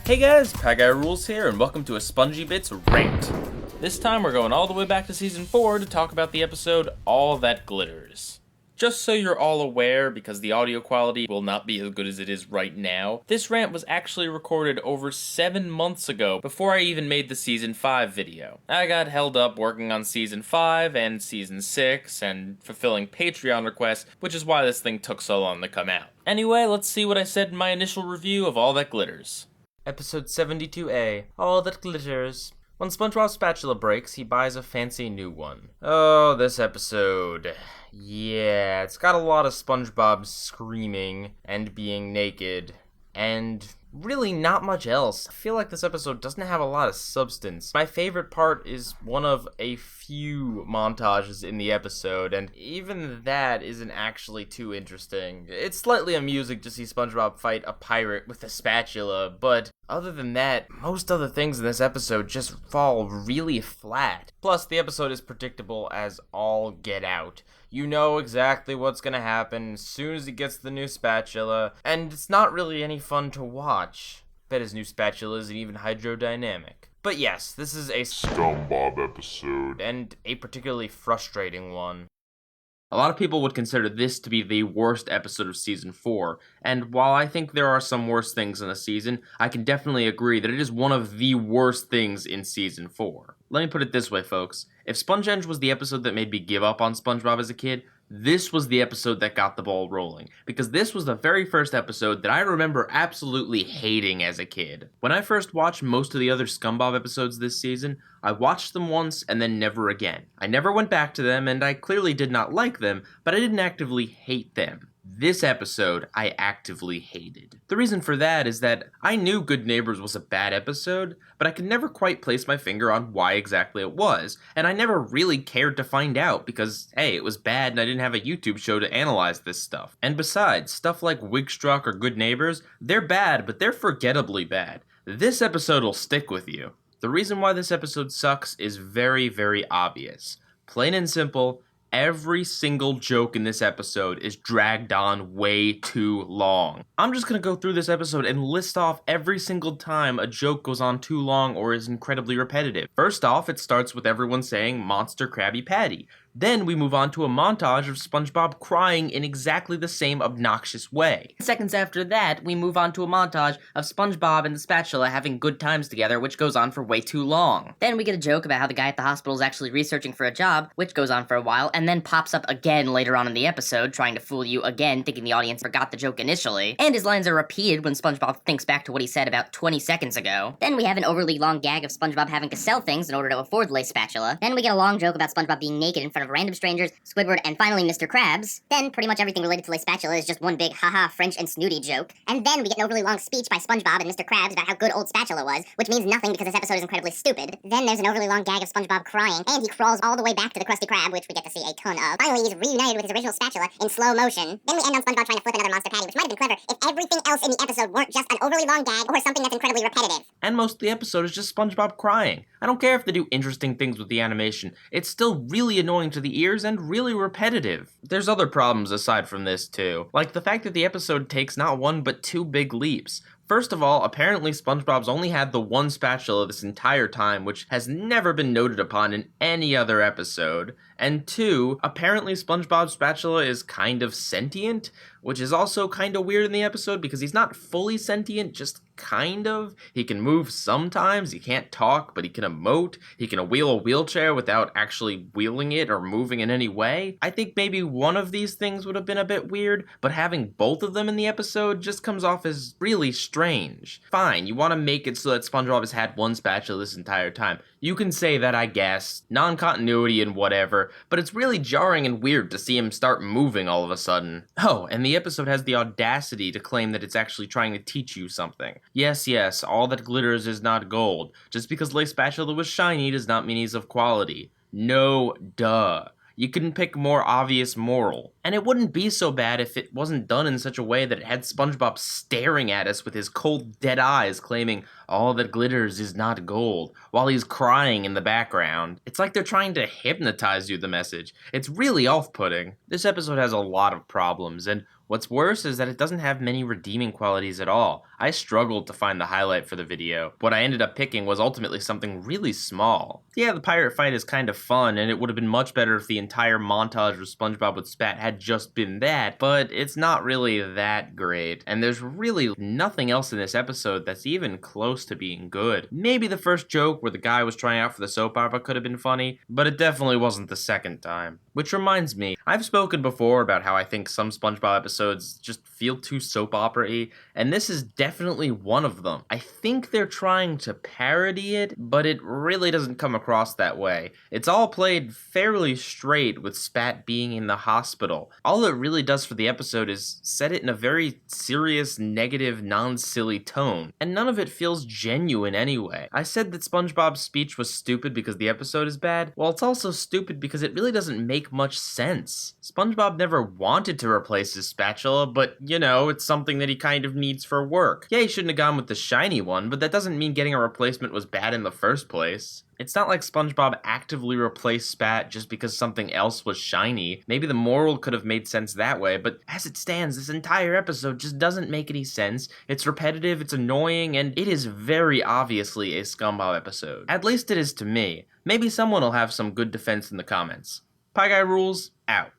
Hey guys, Pieguyrulz here, and welcome to a Spongey Bits Rant. This time we're going all the way back to Season 4 to talk about the episode All That Glitters. Just so you're all aware, because the audio quality will not be as good as it is right now, this rant was actually recorded over 7 months ago, before I even made the Season 5 video. I got held up working on Season 5 and Season 6, and fulfilling Patreon requests, which is why this thing took so long to come out. Anyway, let's see what I said in my initial review of All That Glitters. Episode 72A, All That Glitters. When SpongeBob's spatula breaks, he buys a fancy new one. Oh, this episode. Yeah, it's got a lot of SpongeBob screaming and being naked, and really not much else. I feel like this episode doesn't have a lot of substance. My favorite part is one of a few montages in the episode, and even that isn't actually too interesting. It's slightly amusing to see SpongeBob fight a pirate with a spatula, but other than that, most other things in this episode just fall really flat. Plus, the episode is predictable as all get out. You know exactly what's gonna happen as soon as he gets the new spatula, and it's not really any fun to watch. Bet his new spatula isn't even hydrodynamic. But yes, this is a SpongeBob episode, and a particularly frustrating one. A lot of people would consider this to be the worst episode of Season 4, and while I think there are some worse things in the season, I can definitely agree that it is one of the worst things in Season 4. Let me put it this way, folks. If SpongeEng was the episode that made me give up on SpongeBob as a kid, this was the episode that got the ball rolling, because this was the very first episode that I remember absolutely hating as a kid. When I first watched most of the other SpongeBob episodes this season, I watched them once and then never again. I never went back to them, and I clearly did not like them, but I didn't actively hate them. This episode, I actively hated. The reason for that is that I knew Good Neighbors was a bad episode, but I could never quite place my finger on why exactly it was, and I never really cared to find out because, hey, it was bad and I didn't have a YouTube show to analyze this stuff. And besides, stuff like Wigstruck or Good Neighbors, they're bad, but they're forgettably bad. This episode will stick with you. The reason why this episode sucks is very, very obvious. Plain and simple, every single joke in this episode is dragged on way too long. I'm just gonna go through this episode and list off every single time a joke goes on too long or is incredibly repetitive. First off, it starts with everyone saying Monster Krabby Patty. Then we move on to a montage of SpongeBob crying in exactly the same obnoxious way. Seconds after that, we move on to a montage of SpongeBob and the spatula having good times together, which goes on for way too long. Then we get a joke about how the guy at the hospital is actually researching for a job, which goes on for a while, and then pops up again later on in the episode, trying to fool you again, thinking the audience forgot the joke initially. And his lines are repeated when SpongeBob thinks back to what he said about 20 seconds ago. Then we have an overly long gag of SpongeBob having to sell things in order to afford the lace spatula. Then we get a long joke about SpongeBob being naked in front of random strangers, Squidward, and finally Mr. Krabs. Then pretty much everything related to lace spatula is just one big haha French and snooty joke. And then we get an overly long speech by SpongeBob and Mr. Krabs about how good old spatula was, which means nothing because this episode is incredibly stupid. Then there's an overly long gag of SpongeBob crying, and he crawls all the way back to the Krusty Krab, which we get to see a ton of. Finally, he's reunited with his original spatula in slow motion. Then we end on SpongeBob trying to flip another Monster Patty, which might have been clever if everything else in the episode weren't just an overly long gag or something that's incredibly repetitive. And most of the episode is just SpongeBob crying. I don't care if they do interesting things with the animation, it's still really annoying to the ears and really repetitive. There's other problems aside from this too, like the fact that the episode takes not one but two big leaps. First of all, apparently SpongeBob's only had the one spatula this entire time, which has never been noted upon in any other episode. And two, apparently SpongeBob's spatula is kind of sentient, which is also kind of weird in the episode because he's not fully sentient, just kind of. He can move sometimes, he can't talk, but he can emote. He can wheel a wheelchair without actually wheeling it or moving in any way. I think maybe one of these things would have been a bit weird, but having both of them in the episode just comes off as really strange. Fine, you want to make it so that SpongeBob has had one spatula this entire time. You can say that, I guess, non-continuity and whatever, but it's really jarring and weird to see him start moving all of a sudden. Oh, and the episode has the audacity to claim that it's actually trying to teach you something. Yes, all that glitters is not gold. Just because lace spatula was shiny does not mean he's of quality. No, duh. You couldn't pick a more obvious moral. And it wouldn't be so bad if it wasn't done in such a way that it had SpongeBob staring at us with his cold, dead eyes claiming, all that glitters is not gold, while he's crying in the background. It's like they're trying to hypnotize you, the message. It's really off-putting. This episode has a lot of problems, and what's worse is that it doesn't have many redeeming qualities at all. I struggled to find the highlight for the video. What I ended up picking was ultimately something really small. Yeah, the pirate fight is kind of fun, and it would have been much better if the entire montage with SpongeBob with Spat had just been that, but it's not really that great. And there's really nothing else in this episode that's even close to being good. Maybe the first joke where the guy was trying out for the soap opera could have been funny, but it definitely wasn't the second time. Which reminds me, I've spoken before about how I think some SpongeBob episodes just feel too soap opera-y, and this is definitely one of them. I think they're trying to parody it, but it really doesn't come across that way. It's all played fairly straight with Spat being in the hospital. All it really does for the episode is set it in a very serious, negative, non-silly tone, and none of it feels genuine anyway. I said that SpongeBob's speech was stupid because the episode is bad. Well, it's also stupid because it really doesn't make much sense. SpongeBob never wanted to replace his spatula, but you know, it's something that he kind of needs for work. Yeah, he shouldn't have gone with the shiny one, but that doesn't mean getting a replacement was bad in the first place. It's not like SpongeBob actively replaced Spat just because something else was shiny. Maybe the moral could have made sense that way, but as it stands, this entire episode just doesn't make any sense. It's repetitive, it's annoying, and it is very obviously a scumbag episode. At least it is to me. Maybe someone will have some good defense in the comments. Pieguyrulz, out.